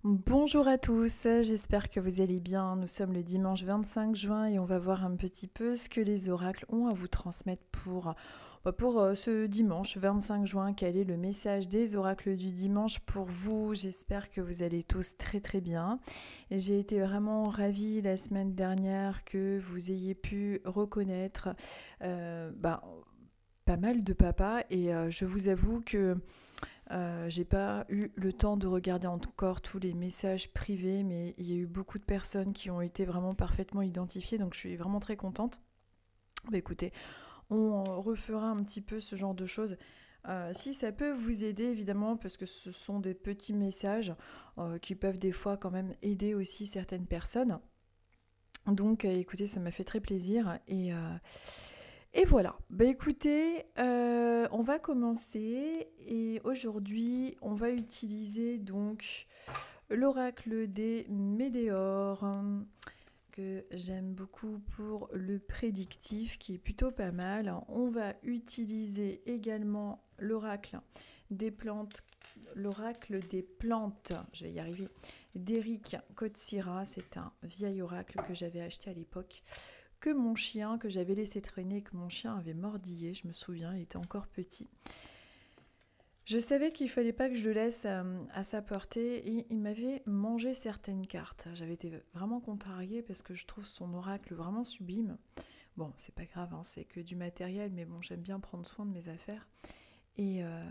Bonjour à tous, j'espère que vous allez bien. Nous sommes le dimanche 25 juin et on va voir un petit peu ce que les oracles ont à vous transmettre pour ce dimanche 25 juin. Quel est le message des oracles du dimanche pour vous? J'espère que vous allez tous très très bien. J'ai été vraiment ravie la semaine dernière que vous ayez pu reconnaître euh, bah, pas mal de papas et je vous avoue que j'ai pas eu le temps de regarder encore tous les messages privés, mais il y a eu beaucoup de personnes qui ont été vraiment parfaitement identifiées, donc je suis vraiment très contente. Bah écoutez, on refera un petit peu ce genre de choses. Si ça peut vous aider, évidemment, parce que ce sont des petits messages qui peuvent des fois quand même aider aussi certaines personnes. Donc écoutez, ça m'a fait très plaisir et voilà, bah écoutez, on va commencer et aujourd'hui on va utiliser donc l'oracle des météores que j'aime beaucoup pour le prédictif qui est plutôt pas mal. On va utiliser également l'oracle des plantes, je vais y arriver, d'Eric Kotsira. C'est un vieil oracle que j'avais acheté à l'époque que mon chien, que j'avais laissé traîner, que mon chien avait mordillé, je me souviens, il était encore petit. Je savais qu'il fallait pas que je le laisse à sa portée et il m'avait mangé certaines cartes. J'avais été vraiment contrariée parce que je trouve son oracle vraiment sublime. Bon, c'est pas grave, hein, c'est que du matériel, mais bon, j'aime bien prendre soin de mes affaires. Et, euh,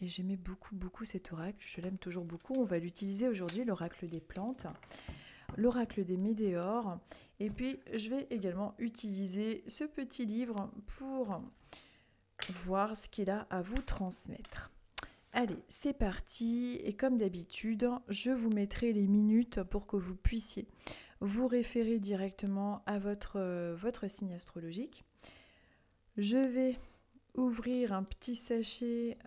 et j'aimais beaucoup cet oracle, je l'aime toujours beaucoup. On va l'utiliser aujourd'hui, l'oracle des plantes, l'oracle des météores. Et puis, je vais également utiliser ce petit livre pour voir ce qu'il a à vous transmettre. Allez, c'est parti. Et comme d'habitude, je vous mettrai les minutes pour que vous puissiez vous référer directement à votre signe astrologique. Je vais ouvrir un petit sachet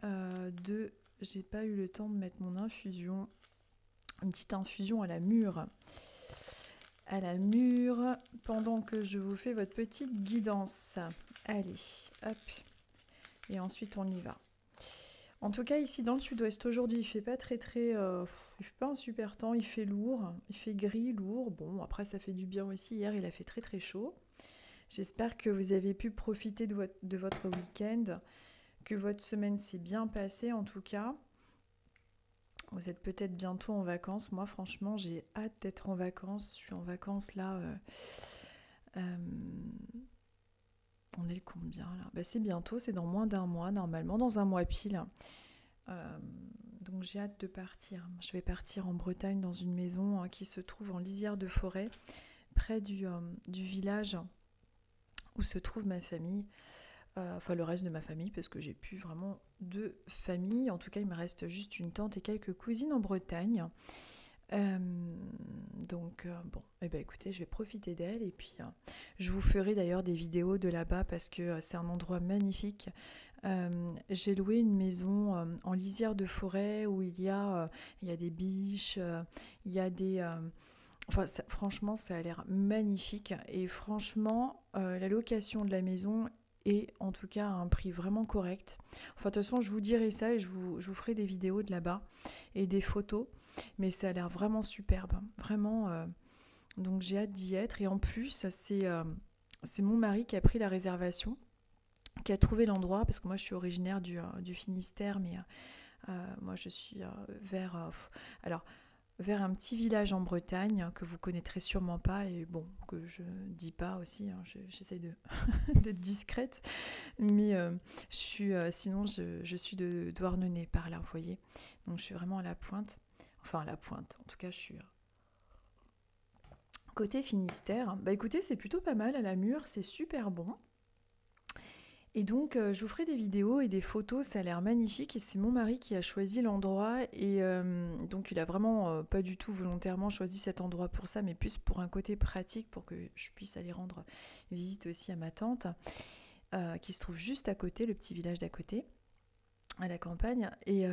de... J'ai pas eu le temps de mettre mon infusion. Une petite infusion à la mûre. À la mûre, pendant que je vous fais votre petite guidance. Allez, hop. Et ensuite, on y va. En tout cas, ici dans le sud-ouest, aujourd'hui, il fait pas il fait pas un super temps, il fait lourd, il fait gris, lourd. Bon, après, ça fait du bien aussi. Hier, il a fait très chaud. J'espère que vous avez pu profiter de votre week-end, que votre semaine s'est bien passée en tout cas. Vous êtes peut-être bientôt en vacances. Moi, franchement, j'ai hâte d'être en vacances. Je suis en vacances là. Euh, on est le combien là? Bah, c'est bientôt, c'est dans moins d'un mois normalement, dans un mois pile. Euh, donc j'ai hâte de partir. Je vais partir en Bretagne dans une maison qui se trouve en lisière de forêt, près du village où se trouve ma famille. Enfin le reste de ma famille, parce que j'ai plus vraiment de famille. En tout cas, il me reste juste une tante et quelques cousines en Bretagne. Euh, bon, eh ben, écoutez, je vais profiter d'elle et puis je vous ferai d'ailleurs des vidéos de là-bas parce que c'est un endroit magnifique. J'ai loué une maison en lisière de forêt où il y a des biches, il y a des... enfin, franchement, ça a l'air magnifique et franchement, la location de la maison est en tout cas à un prix vraiment correct. Enfin, de toute façon, je vous dirai ça et je vous ferai des vidéos de là-bas et des photos. Mais ça a l'air vraiment superbe, vraiment. Donc j'ai hâte d'y être. Et en plus, c'est mon mari qui a pris la réservation, qui a trouvé l'endroit, parce que moi je suis originaire du Finistère, mais moi je suis alors, vers un petit village en Bretagne que vous connaîtrez sûrement pas et bon, que je dis pas aussi, hein, j'essaie d'être discrète, mais sinon je suis de Douarnenez par là, vous voyez. Donc je suis vraiment à la pointe. Enfin, à la pointe. En tout cas, je suis côté Finistère. Bah écoutez, c'est plutôt pas mal à la mûre, c'est super bon. Et donc, je vous ferai des vidéos et des photos, ça a l'air magnifique. Et c'est mon mari qui a choisi l'endroit. Et donc, il a vraiment pas du tout volontairement choisi cet endroit pour ça, mais plus pour un côté pratique, pour que je puisse aller rendre visite aussi à ma tante, qui se trouve juste à côté, le petit village d'à côté, à la campagne. Et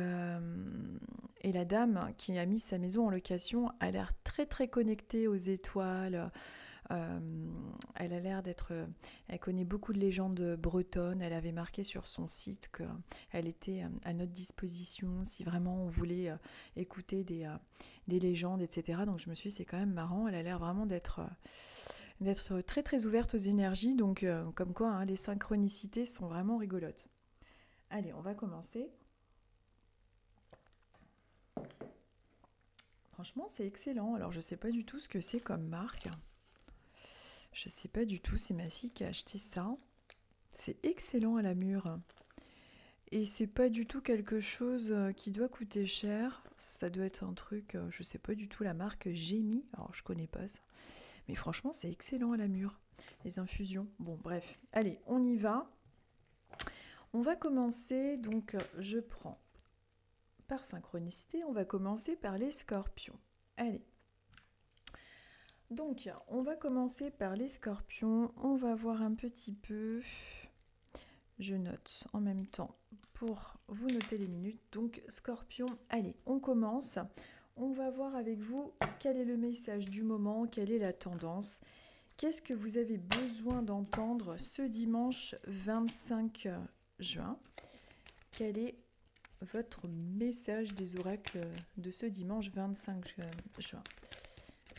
la dame qui a mis sa maison en location a l'air très connectée aux étoiles. Elle a l'air d'être... elle connaît beaucoup de légendes bretonnes. Elle avait marqué sur son site qu'elle était à notre disposition si vraiment on voulait écouter des légendes, etc. Donc je me suis dit, c'est quand même marrant. Elle a l'air vraiment d'être très très ouverte aux énergies. Donc comme quoi, hein, les synchronicités sont vraiment rigolotes. Allez, on va commencer. Franchement, c'est excellent. Alors, je ne sais pas du tout ce que c'est comme marque. Je ne sais pas du tout. C'est ma fille qui a acheté ça. C'est excellent à la mûre. Et c'est pas du tout quelque chose qui doit coûter cher. Ça doit être un truc, je ne sais pas du tout la marque Gémy. Alors, je ne connais pas ça. Mais franchement, c'est excellent à la mûre. Les infusions. Bon, bref. Allez, on y va. On va commencer. Donc, je prends... par synchronicité, on va commencer par les scorpions. Allez. Donc, on va commencer par les scorpions. On va voir un petit peu. Je note en même temps pour vous noter les minutes. Donc, scorpion, allez, on commence. On va voir avec vous quel est le message du moment, quelle est la tendance. Qu'est-ce que vous avez besoin d'entendre ce dimanche 25 juin? Quel est votre message des oracles de ce dimanche 25 juin.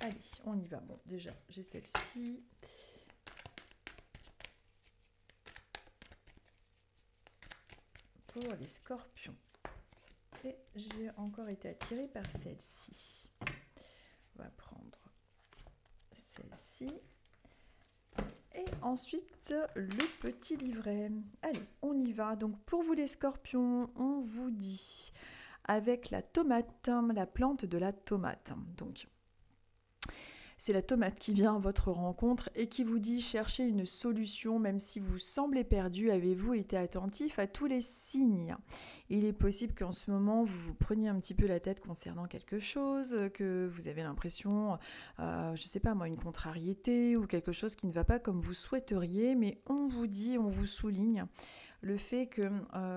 Allez, on y va. Bon, déjà, j'ai celle-ci. Pour les scorpions. Et j'ai encore été attirée par celle-ci. On va prendre celle-ci. Et ensuite, le petit livret. Allez, on y va. Donc, pour vous les scorpions, on vous dit avec la tomate, la plante de la tomate. Donc, c'est la tomate qui vient à votre rencontre et qui vous dit cherchez une solution, même si vous semblez perdu. Avez-vous été attentif à tous les signes? Il est possible qu'en ce moment, vous vous preniez un petit peu la tête concernant quelque chose, que vous avez l'impression, je ne sais pas moi, une contrariété ou quelque chose qui ne va pas comme vous souhaiteriez, mais on vous dit, on vous souligne le fait que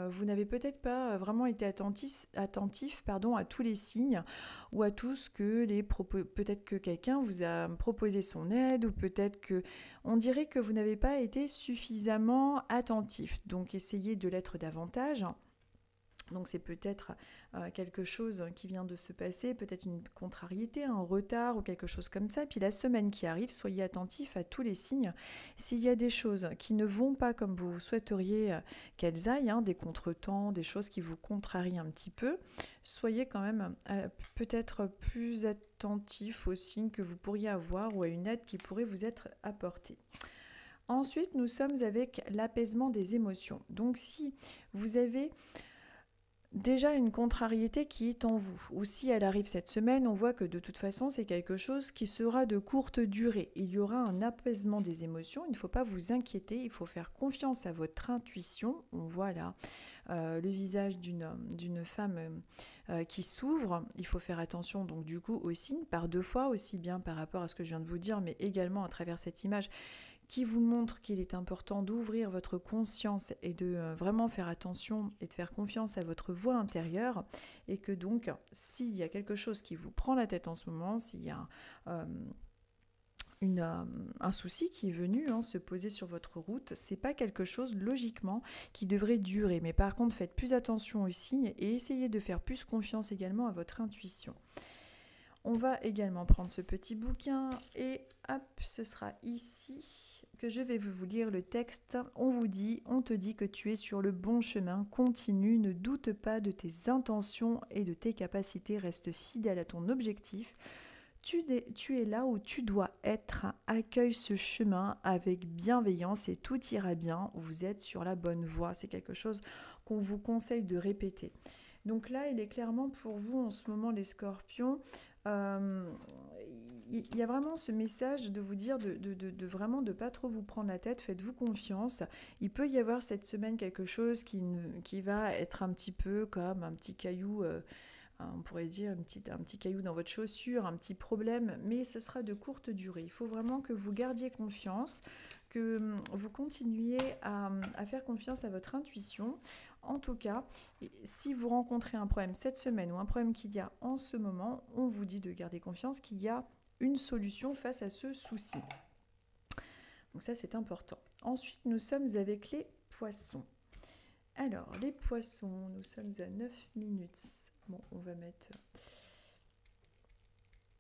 vous n'avez peut-être pas vraiment été attentif à tous les signes ou à tout ce que peut-être que quelqu'un vous a proposé son aide ou peut-être que on dirait que vous n'avez pas été suffisamment attentif. Donc essayez de l'être davantage. Donc c'est peut-être quelque chose qui vient de se passer, peut-être une contrariété, un retard ou quelque chose comme ça. Puis la semaine qui arrive, soyez attentifs à tous les signes. S'il y a des choses qui ne vont pas comme vous souhaiteriez qu'elles aillent, des contretemps, des choses qui vous contrarient un petit peu, soyez quand même peut-être plus attentifs aux signes que vous pourriez avoir ou à une aide qui pourrait vous être apportée. Ensuite, nous sommes avec l'apaisement des émotions. Donc si vous avez déjà une contrariété qui est en vous, ou si elle arrive cette semaine, on voit que de toute façon c'est quelque chose qui sera de courte durée. Il y aura un apaisement des émotions, il ne faut pas vous inquiéter, il faut faire confiance à votre intuition. On voit là le visage d'une femme qui s'ouvre. Il faut faire attention donc du coup aux signes par deux fois, aussi bien par rapport à ce que je viens de vous dire, mais également à travers cette image qui vous montre qu'il est important d'ouvrir votre conscience et de vraiment faire attention et de faire confiance à votre voix intérieure, et que donc s'il y a quelque chose qui vous prend la tête en ce moment, s'il y a un souci qui est venu se poser sur votre route, c'est pas quelque chose logiquement qui devrait durer, mais par contre faites plus attention aux signes et essayez de faire plus confiance également à votre intuition. On va également prendre ce petit bouquin et hop, ce sera ici que je vais vous lire le texte. On te dit que tu es sur le bon chemin, continue, ne doute pas de tes intentions et de tes capacités, reste fidèle à ton objectif. Tu es là où tu dois être, accueille ce chemin avec bienveillance et tout ira bien, vous êtes sur la bonne voie. C'est quelque chose qu'on vous conseille de répéter. Donc là, il est clairement pour vous en ce moment les scorpions. Il y a vraiment ce message de vous dire de vraiment de pas trop vous prendre la tête, faites-vous confiance. Il peut y avoir cette semaine quelque chose qui va être un petit peu comme un petit caillou, on pourrait dire un petit caillou dans votre chaussure, un petit problème, mais ce sera de courte durée. Il faut vraiment que vous gardiez confiance, que vous continuiez à faire confiance à votre intuition. En tout cas, si vous rencontrez un problème cette semaine ou un problème qu'il y a en ce moment, on vous dit de garder confiance qu'il y a une solution face à ce souci. Donc ça, c'est important. Ensuite, nous sommes avec les poissons. Alors, les poissons, nous sommes à 9 minutes. Bon, on va mettre...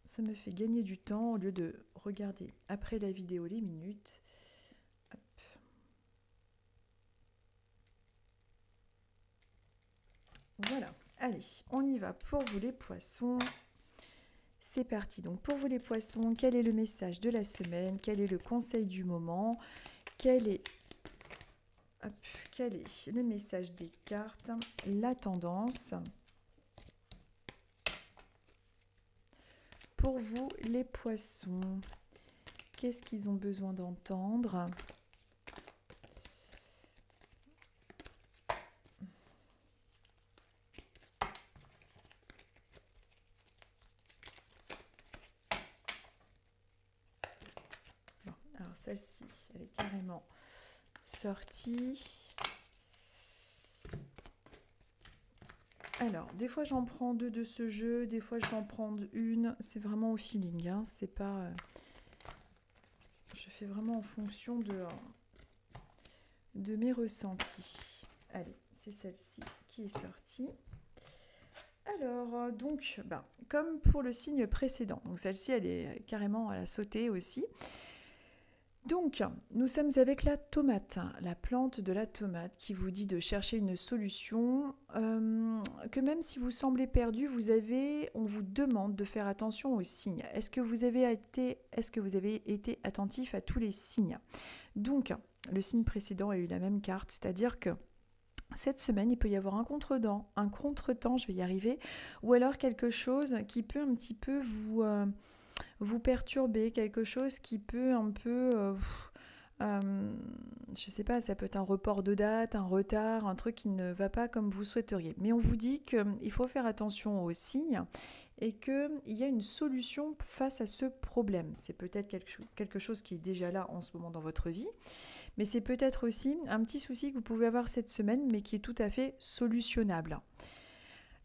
Ça me fait gagner du temps au lieu de regarder après la vidéo les minutes. Hop. Voilà, allez, on y va pour vous les poissons. C'est parti. Donc pour vous les poissons, quel est le message de la semaine? Quel est le conseil du moment? Quel est le message des cartes? La tendance. Pour vous les poissons, qu'est-ce qu'ils ont besoin d'entendre? Bon, alors celle-ci, elle est carrément sortie. Alors, des fois j'en prends deux de ce jeu, des fois je vais en prendre une. C'est vraiment au feeling, hein. C'est pas... je fais vraiment en fonction de mes ressentis. Allez, c'est celle-ci qui est sortie. Alors, donc, comme pour le signe précédent, donc celle-ci, elle est carrément à la sauter aussi. Donc, nous sommes avec la tomate, la plante de la tomate qui vous dit de chercher une solution, que même si vous semblez perdu, on vous demande de faire attention aux signes. Est-ce que vous avez été attentif à tous les signes? Donc, le signe précédent a eu la même carte, c'est-à-dire que cette semaine, il peut y avoir un contretemps, je vais y arriver, ou alors quelque chose qui peut un petit peu vous perturber, quelque chose qui peut un peu, je sais pas, ça peut être un report de date, un retard, un truc qui ne va pas comme vous souhaiteriez. Mais on vous dit qu'il faut faire attention aux signes et qu'il y a une solution face à ce problème. C'est peut-être quelque chose qui est déjà là en ce moment dans votre vie, mais c'est peut-être aussi un petit souci que vous pouvez avoir cette semaine, mais qui est tout à fait solutionnable.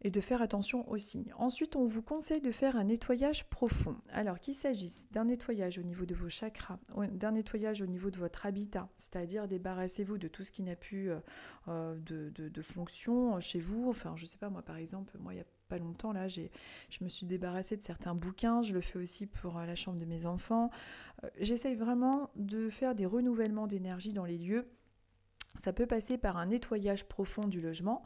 Et de faire attention aux signes. Ensuite, on vous conseille de faire un nettoyage profond. Alors, qu'il s'agisse d'un nettoyage au niveau de vos chakras, d'un nettoyage au niveau de votre habitat, c'est-à-dire débarrassez-vous de tout ce qui n'a plus de fonction chez vous. Enfin, je sais pas, moi par exemple, il n'y a pas longtemps, là, je me suis débarrassée de certains bouquins, je le fais aussi pour la chambre de mes enfants. J'essaye vraiment de faire des renouvellements d'énergie dans les lieux. Ça peut passer par un nettoyage profond du logement,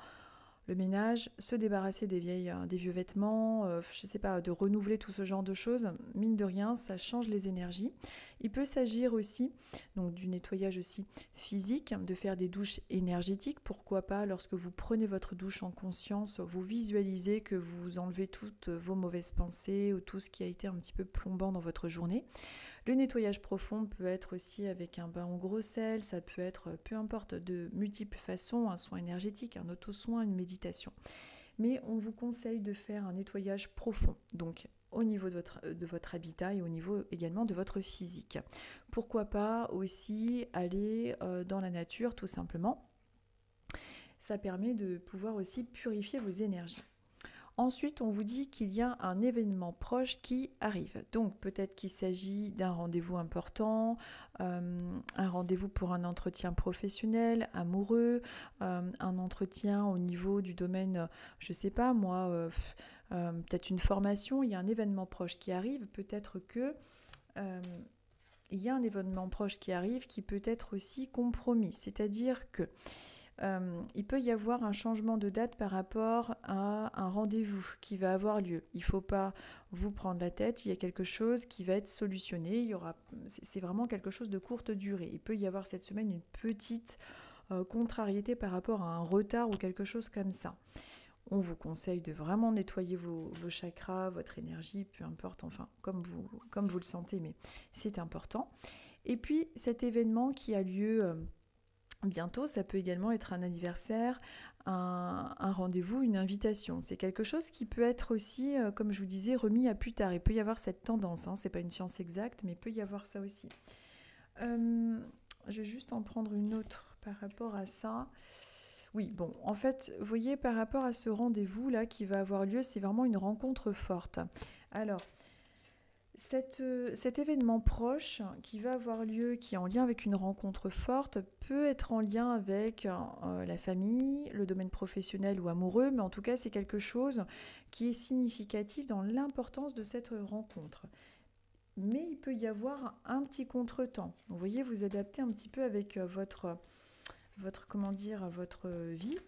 le ménage, se débarrasser des vieux vêtements, je sais pas, de renouveler tout ce genre de choses. Mine de rien, ça change les énergies. Il peut s'agir aussi, donc du nettoyage aussi physique, de faire des douches énergétiques. Pourquoi pas, lorsque vous prenez votre douche en conscience, vous visualisez que vous enlevez toutes vos mauvaises pensées ou tout ce qui a été un petit peu plombant dans votre journée. Le nettoyage profond peut être aussi avec un bain au gros sel, ça peut être, peu importe, de multiples façons, un soin énergétique, un auto-soin, une méditation. Mais on vous conseille de faire un nettoyage profond, donc au niveau de votre habitat et au niveau également de votre physique. Pourquoi pas aussi aller dans la nature tout simplement. Ça permet de pouvoir aussi purifier vos énergies. Ensuite, on vous dit qu'il y a un événement proche qui arrive. Donc, peut-être qu'il s'agit d'un rendez-vous important, un rendez-vous pour un entretien professionnel, amoureux, un entretien au niveau du domaine, je sais pas moi, peut-être une formation. Il y a un événement proche qui arrive. Peut-être que il y a un événement proche qui arrive qui peut être aussi compromis. C'est-à-dire que il peut y avoir un changement de date par rapport à un rendez-vous qui va avoir lieu. Il ne faut pas vous prendre la tête, il y a quelque chose qui va être solutionné, c'est vraiment quelque chose de courte durée. Il peut y avoir cette semaine une petite contrariété par rapport à un retard ou quelque chose comme ça. On vous conseille de vraiment nettoyer vos chakras, votre énergie, peu importe, enfin, comme vous le sentez, mais c'est important. Et puis, cet événement qui a lieu bientôt, ça peut également être un anniversaire, un rendez-vous, une invitation. C'est quelque chose qui peut être aussi, comme je vous disais, remis à plus tard. Il peut y avoir cette tendance, c'est pas une science exacte, mais il peut y avoir ça aussi. Je vais juste en prendre une autre par rapport à ça. Oui, bon, en fait, vous voyez, par rapport à ce rendez-vous-là qui va avoir lieu, c'est vraiment une rencontre forte. Alors, Cet événement proche qui va avoir lieu, qui est en lien avec une rencontre forte, peut être en lien avec la famille, le domaine professionnel ou amoureux, mais en tout cas c'est quelque chose qui est significatif dans l'importance de cette rencontre. Mais il peut y avoir un petit contretemps. Vous voyez, vous adaptez un petit peu avec comment dire, votre vie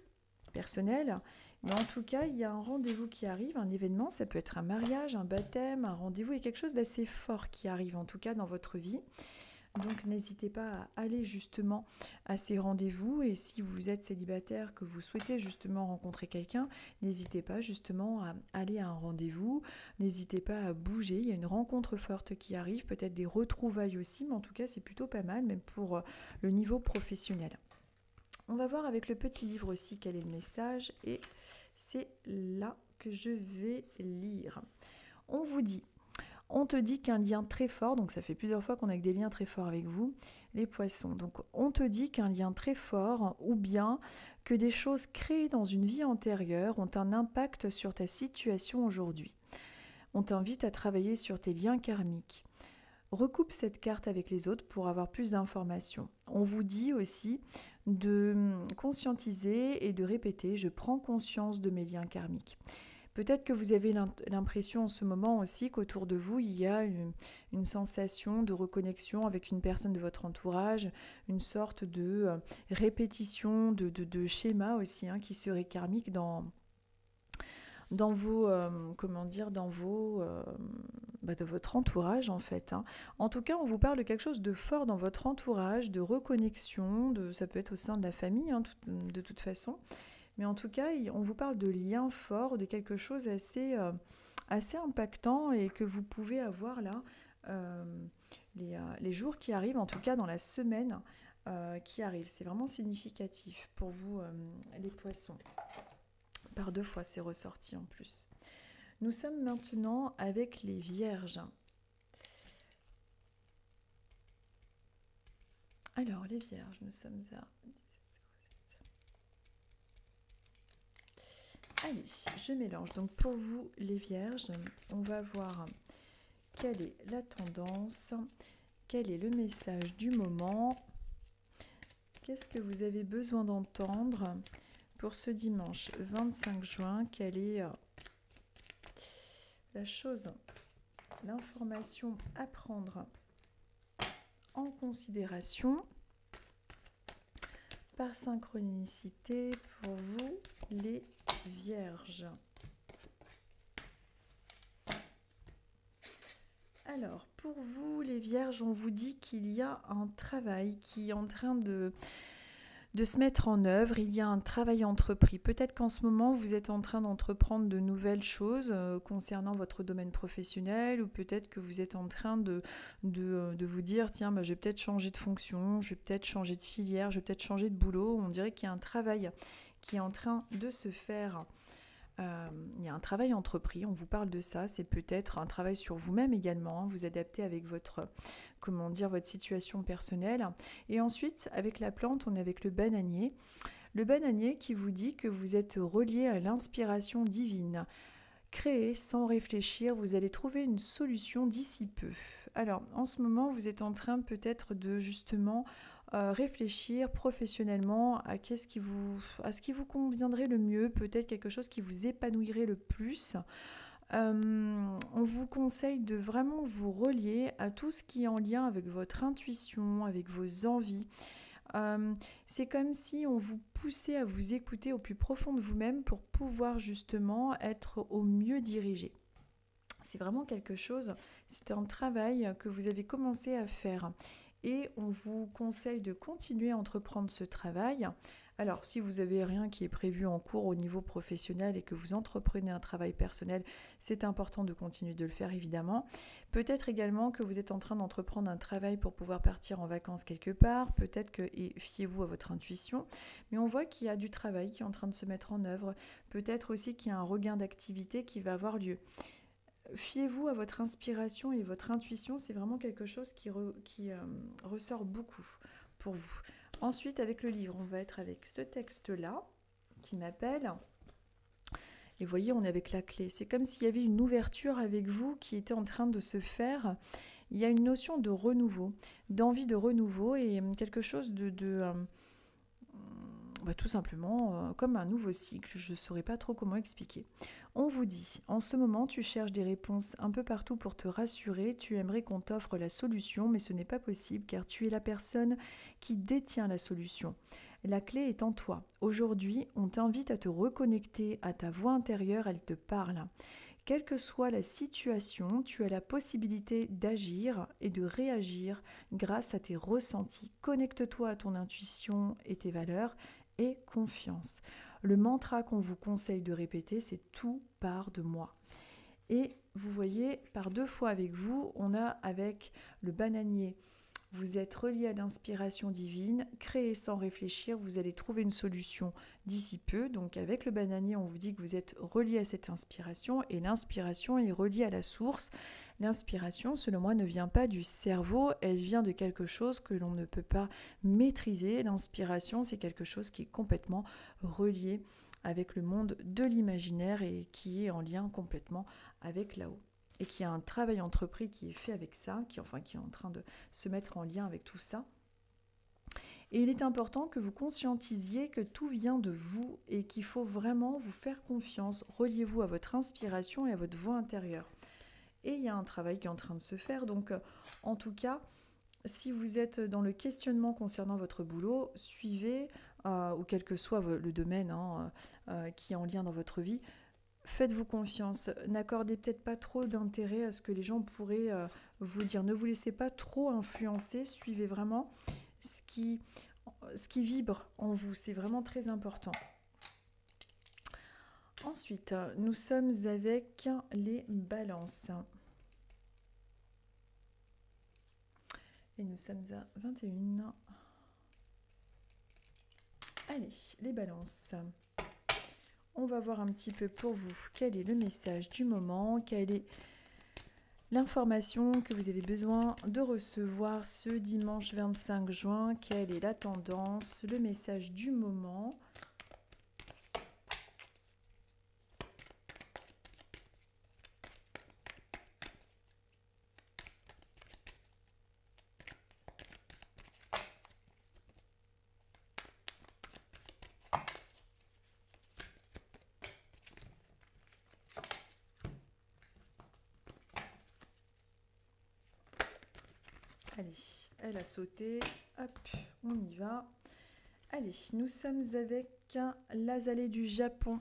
personnelle. Mais en tout cas, il y a un rendez-vous qui arrive, un événement, ça peut être un mariage, un baptême, un rendez-vous, et quelque chose d'assez fort qui arrive en tout cas dans votre vie. Donc n'hésitez pas à aller justement à ces rendez-vous, et si vous êtes célibataire, que vous souhaitez justement rencontrer quelqu'un, n'hésitez pas justement à aller à un rendez-vous, n'hésitez pas à bouger, il y a une rencontre forte qui arrive, peut-être des retrouvailles aussi, mais en tout cas c'est plutôt pas mal, même pour le niveau professionnel. On va voir avec le petit livre aussi quel est le message, et c'est là que je vais lire. On te dit qu'un lien très fort, donc ça fait plusieurs fois qu'on a des liens très forts avec vous, les poissons. Donc on te dit qu'un lien très fort, ou bien que des choses créées dans une vie antérieure ont un impact sur ta situation aujourd'hui. On t'invite à travailler sur tes liens karmiques. Recoupe cette carte avec les autres pour avoir plus d'informations. On vous dit aussi de conscientiser et de répéter « Je prends conscience de mes liens karmiques ». Peut-être que vous avez l'impression en ce moment aussi qu'autour de vous, il y a une sensation de reconnexion avec une personne de votre entourage, une sorte de répétition, de schéma aussi qui serait karmique dans vos, de votre entourage en fait. En tout cas, on vous parle de quelque chose de fort dans votre entourage, de reconnexion, ça peut être au sein de la famille de toute façon. Mais en tout cas, on vous parle de liens forts, de quelque chose assez impactant et que vous pouvez avoir là les jours qui arrivent, en tout cas dans la semaine qui arrive. C'est vraiment significatif pour vous, les poissons. Par 2 fois, c'est ressorti en plus. Nous sommes maintenant avec les vierges. Alors, les vierges, nous sommes à... Allez, je mélange. Donc pour vous, les vierges, on va voir quelle est la tendance, quel est le message du moment, qu'est-ce que vous avez besoin d'entendre pour ce dimanche 25 juin, quelle est la chose, l'information à prendre en considération par synchronicité pour vous, les vierges. Alors, pour vous, les vierges, on vous dit qu'il y a un travail qui est en train de se mettre en œuvre, il y a un travail entrepris. Peut-être qu'en ce moment, vous êtes en train d'entreprendre de nouvelles choses concernant votre domaine professionnel, ou peut-être que vous êtes en train de vous dire, tiens, je vais peut-être changer de fonction, je vais peut-être changer de filière, je vais peut-être changer de boulot. On dirait qu'il y a un travail qui est en train de se faire. Il y a un travail entrepris, on vous parle de ça, c'est peut-être un travail sur vous-même également, vous adaptez avec votre situation personnelle. Et ensuite, avec la plante, on est avec le bananier. Le bananier qui vous dit que vous êtes relié à l'inspiration divine. Créez sans réfléchir, vous allez trouver une solution d'ici peu. Alors, en ce moment, vous êtes en train peut-être de justement réfléchir professionnellement à ce qui vous conviendrait le mieux, peut-être quelque chose qui vous épanouirait le plus. On vous conseille de vraiment vous relier à tout ce qui est en lien avec votre intuition, avec vos envies. C'est comme si on vous poussait à vous écouter au plus profond de vous-même pour pouvoir justement être au mieux dirigé. C'est vraiment quelque chose, c'est un travail que vous avez commencé à faire. Et on vous conseille de continuer à entreprendre ce travail. Alors, si vous n'avez rien qui est prévu en cours au niveau professionnel et que vous entreprenez un travail personnel, c'est important de continuer de le faire, évidemment. Peut-être également que vous êtes en train d'entreprendre un travail pour pouvoir partir en vacances quelque part. Peut-être que, et fiez-vous à votre intuition, mais on voit qu'il y a du travail qui est en train de se mettre en œuvre. Peut-être aussi qu'il y a un regain d'activité qui va avoir lieu. Fiez-vous à votre inspiration et votre intuition, c'est vraiment quelque chose qui ressort beaucoup pour vous. Ensuite, avec le livre, on va être avec ce texte-là qui m'appelle Et vous voyez, on est avec la clé. C'est comme s'il y avait une ouverture avec vous qui était en train de se faire. Il y a une notion de renouveau, d'envie de renouveau et quelque chose tout simplement comme un nouveau cycle. Je ne saurais pas trop comment expliquer. On vous dit, en ce moment, tu cherches des réponses un peu partout pour te rassurer. Tu aimerais qu'on t'offre la solution, mais ce n'est pas possible car tu es la personne qui détient la solution. La clé est en toi. Aujourd'hui, on t'invite à te reconnecter à ta voix intérieure, elle te parle. Quelle que soit la situation, tu as la possibilité d'agir et de réagir grâce à tes ressentis. Connecte-toi à ton intuition et tes valeurs et confiance. Le mantra qu'on vous conseille de répéter, c'est tout part de moi. Et vous voyez, par 2 fois avec vous, on a avec le bananier. Vous êtes relié à l'inspiration divine, créez sans réfléchir, vous allez trouver une solution d'ici peu. Donc avec le bananier, on vous dit que vous êtes relié à cette inspiration et l'inspiration est reliée à la source. L'inspiration, selon moi, ne vient pas du cerveau, elle vient de quelque chose que l'on ne peut pas maîtriser. L'inspiration, c'est quelque chose qui est complètement relié avec le monde de l'imaginaire et qui est en lien complètement avec là-haut. Et qu'il y a un travail entrepris qui est fait avec ça, qui est en train de se mettre en lien avec tout ça. Et il est important que vous conscientisiez que tout vient de vous et qu'il faut vraiment vous faire confiance. Reliez-vous à votre inspiration et à votre voix intérieure. Et il y a un travail qui est en train de se faire. Donc, en tout cas, si vous êtes dans le questionnement concernant votre boulot, suivez, ou quel que soit le domaine qui est en lien dans votre vie, faites-vous confiance, n'accordez peut-être pas trop d'intérêt à ce que les gens pourraient vous dire. Ne vous laissez pas trop influencer, suivez vraiment ce qui vibre en vous, c'est vraiment très important. Ensuite, nous sommes avec les balances. Et nous sommes à 21. Allez, les balances. On va voir un petit peu pour vous quel est le message du moment, quelle est l'information que vous avez besoin de recevoir ce dimanche 25 juin, quelle est la tendance, le message du moment. Allez, elle a sauté, hop, on y va. Allez, nous sommes avec l'azalée du Japon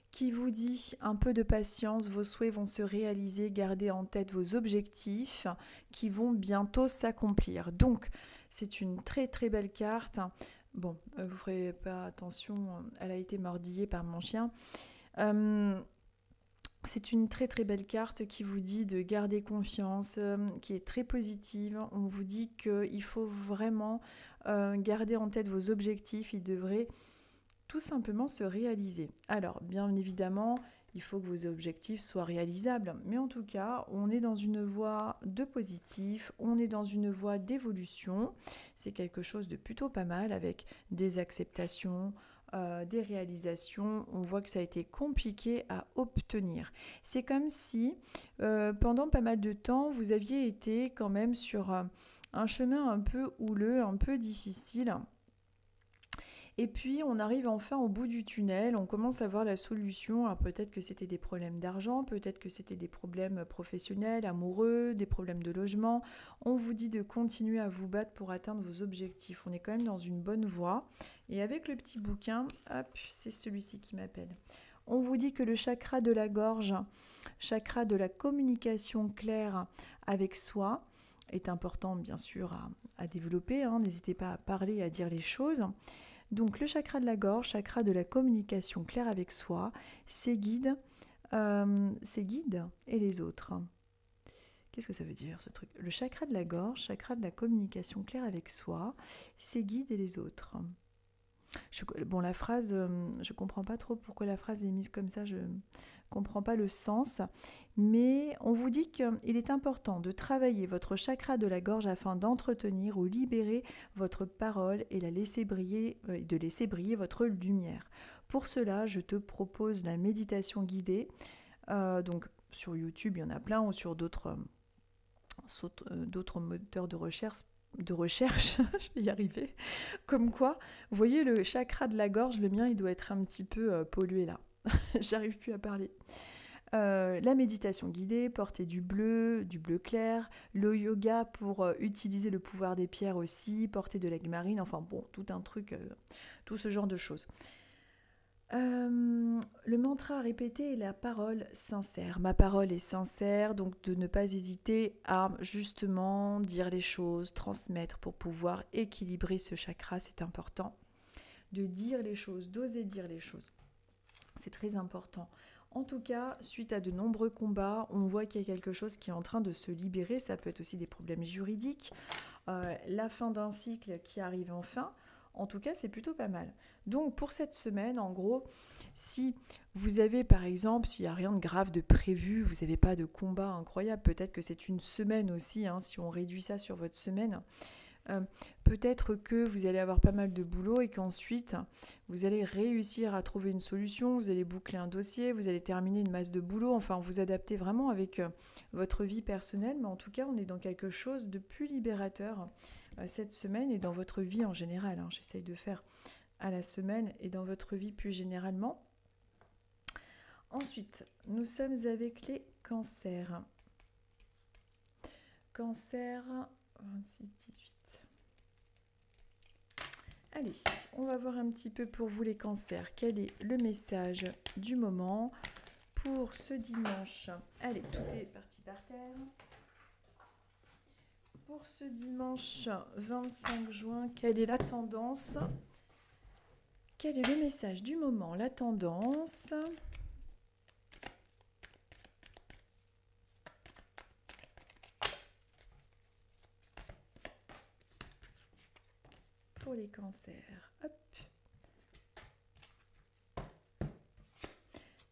qui vous dit un peu de patience, vos souhaits vont se réaliser, gardez en tête vos objectifs qui vont bientôt s'accomplir. Donc, c'est une très très belle carte. Bon, vous ne ferez pas attention, elle a été mordillée par mon chien. C'est une très très belle carte qui vous dit de garder confiance, qui est très positive. On vous dit qu'il faut vraiment garder en tête vos objectifs, ils devraient tout simplement se réaliser. Alors, bien évidemment, il faut que vos objectifs soient réalisables, mais en tout cas, on est dans une voie de positif, on est dans une voie d'évolution. C'est quelque chose de plutôt pas mal avec des acceptations, des réalisations, on voit que ça a été compliqué à obtenir. C'est comme si pendant pas mal de temps, vous aviez été quand même sur un chemin un peu houleux, un peu difficile. Et puis on arrive enfin au bout du tunnel, on commence à voir la solution. Alors peut-être que c'était des problèmes d'argent, peut-être que c'était des problèmes professionnels, amoureux, des problèmes de logement. On vous dit de continuer à vous battre pour atteindre vos objectifs. On est quand même dans une bonne voie. Et avec le petit bouquin, hop, c'est celui-ci qui m'appelle. On vous dit que le chakra de la gorge, chakra de la communication claire avec soi, est important bien sûr à développer. N'hésitez pas à parler et à dire les choses. Donc le chakra de la gorge, chakra de la communication claire avec soi, ses guides et les autres. Qu'est-ce que ça veut dire ce truc? Le chakra de la gorge, chakra de la communication claire avec soi, ses guides et les autres. La phrase, je ne comprends pas trop pourquoi la phrase est mise comme ça, je ne comprends pas le sens, mais on vous dit qu'il est important de travailler votre chakra de la gorge afin d'entretenir ou libérer votre parole et de laisser briller votre lumière. Pour cela, je te propose la méditation guidée. Donc sur YouTube, il y en a plein, ou sur d'autres moteurs de recherche, je vais y arriver. Comme quoi, vous voyez le chakra de la gorge, le mien, il doit être un petit peu pollué là. J'arrive plus à parler. La méditation guidée, porter du bleu clair, le yoga pour utiliser le pouvoir des pierres aussi, porter de l'aigle marine, enfin bon, tout un truc, tout ce genre de choses. Le mantra à répéter est la parole sincère. Ma parole est sincère, donc de ne pas hésiter à justement dire les choses, transmettre pour pouvoir équilibrer ce chakra, c'est important. De dire les choses, d'oser dire les choses. C'est très important. En tout cas, suite à de nombreux combats, on voit qu'il y a quelque chose qui est en train de se libérer. Ça peut être aussi des problèmes juridiques, la fin d'un cycle qui arrive enfin. En tout cas, c'est plutôt pas mal. Donc, pour cette semaine, en gros, si vous avez, par exemple, s'il n'y a rien de grave de prévu, vous n'avez pas de combat incroyable, peut-être que c'est une semaine aussi, hein, si on réduit ça sur votre semaine, peut-être que vous allez avoir pas mal de boulot et qu'ensuite, vous allez réussir à trouver une solution, vous allez boucler un dossier, vous allez terminer une masse de boulot, enfin, vous adaptez vraiment avec votre vie personnelle, mais en tout cas, on est dans quelque chose de plus libérateur cette semaine et dans votre vie en général. Hein. J'essaye de faire à la semaine et dans votre vie plus généralement. Ensuite, nous sommes avec les cancers. Cancer 26-18. Allez, on va voir un petit peu pour vous les cancers. Quel est le message du moment pour ce dimanche? Allez, tout est parti par terre. Pour ce dimanche 25 juin, quelle est la tendance? Quel est le message du moment? La tendance. Pour les cancers. Hop.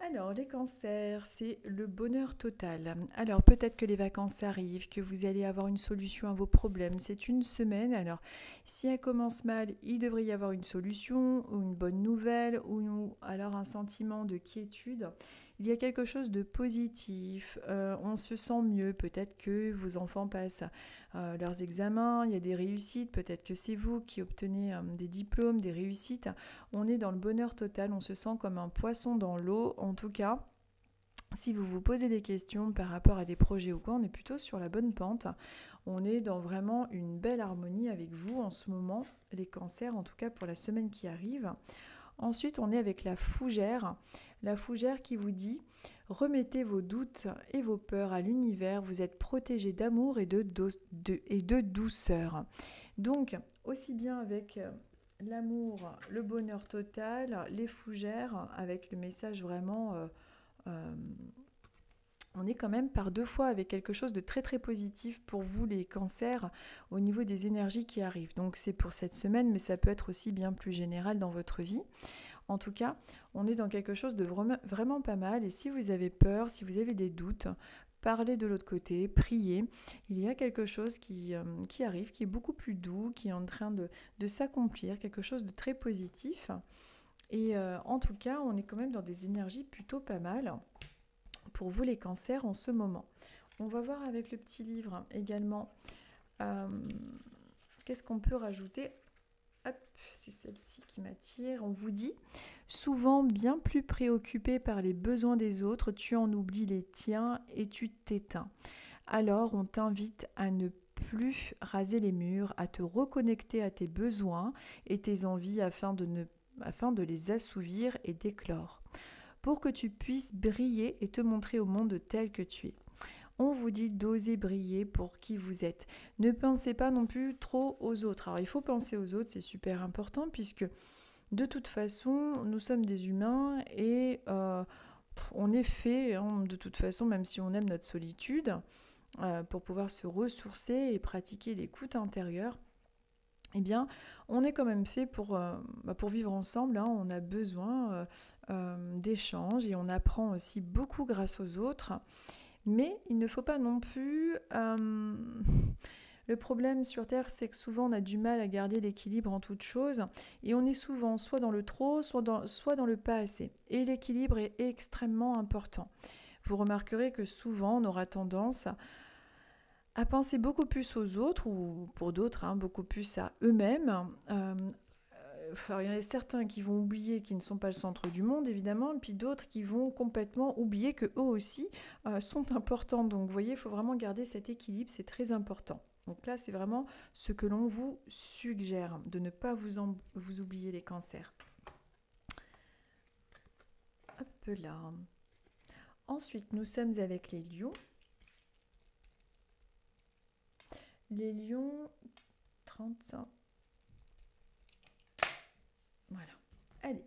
Alors, les cancers, c'est le bonheur total. Alors, peut-être que les vacances arrivent, que vous allez avoir une solution à vos problèmes. C'est une semaine. Alors, si elle commence mal, il devrait y avoir une solution ou une bonne nouvelle ou alors un sentiment de quiétude. Il y a quelque chose de positif, on se sent mieux, peut-être que vos enfants passent leurs examens, il y a des réussites, peut-être que c'est vous qui obtenez des diplômes, des réussites. On est dans le bonheur total, on se sent comme un poisson dans l'eau. En tout cas, si vous vous posez des questions par rapport à des projets ou quoi, on est plutôt sur la bonne pente. On est dans vraiment une belle harmonie avec vous en ce moment, les cancers, en tout cas pour la semaine qui arrive. Ensuite, on est avec la fougère qui vous dit « Remettez vos doutes et vos peurs à l'univers, vous êtes protégés d'amour et de douceur. » Donc, aussi bien avec l'amour, le bonheur total, les fougères, avec le message vraiment... on est quand même par deux fois avec quelque chose de très très positif pour vous les cancers au niveau des énergies qui arrivent. Donc c'est pour cette semaine, mais ça peut être aussi bien plus général dans votre vie. En tout cas, on est dans quelque chose de vraiment pas mal. Et si vous avez peur, si vous avez des doutes, parlez de l'autre côté, priez. Il y a quelque chose qui arrive, qui est beaucoup plus doux, qui est en train de s'accomplir, quelque chose de très positif. Et en tout cas, on est quand même dans des énergies plutôt pas mal pour vous les cancers en ce moment. On va voir avec le petit livre également qu'est-ce qu'on peut rajouter. Hop, c'est celle-ci qui m'attire. On vous dit, souvent bien plus préoccupé par les besoins des autres, tu en oublies les tiens et tu t'éteins. Alors on t'invite à ne plus raser les murs, à te reconnecter à tes besoins et tes envies afin de les assouvir et d'éclore, pour que tu puisses briller et te montrer au monde tel que tu es. On vous dit d'oser briller pour qui vous êtes. Ne pensez pas non plus trop aux autres. Alors il faut penser aux autres, c'est super important puisque de toute façon, nous sommes des humains et on est fait, hein, de toute façon, même si on aime notre solitude, pour pouvoir se ressourcer et pratiquer l'écoute intérieure, eh bien, on est quand même fait pour vivre ensemble. Hein. On a besoin d'échanges et on apprend aussi beaucoup grâce aux autres. Mais il ne faut pas non plus Le problème sur Terre, c'est que souvent on a du mal à garder l'équilibre en toute chose et on est souvent soit dans le trop, soit dans le pas assez. Et l'équilibre est extrêmement important. Vous remarquerez que souvent on aura tendance à penser beaucoup plus aux autres, ou pour d'autres, beaucoup plus à eux-mêmes. Il y en a certains qui vont oublier qu'ils ne sont pas le centre du monde, évidemment, et puis d'autres qui vont complètement oublier qu'eux aussi sont importants. Donc vous voyez, il faut vraiment garder cet équilibre, c'est très important. Donc là, c'est vraiment ce que l'on vous suggère, de ne pas vous oublier les cancers. Hop là. Ensuite, nous sommes avec les lions. Les lions, 30. Voilà. Allez,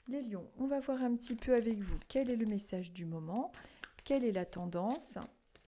les lions, on va voir un petit peu avec vous quel est le message du moment, quelle est la tendance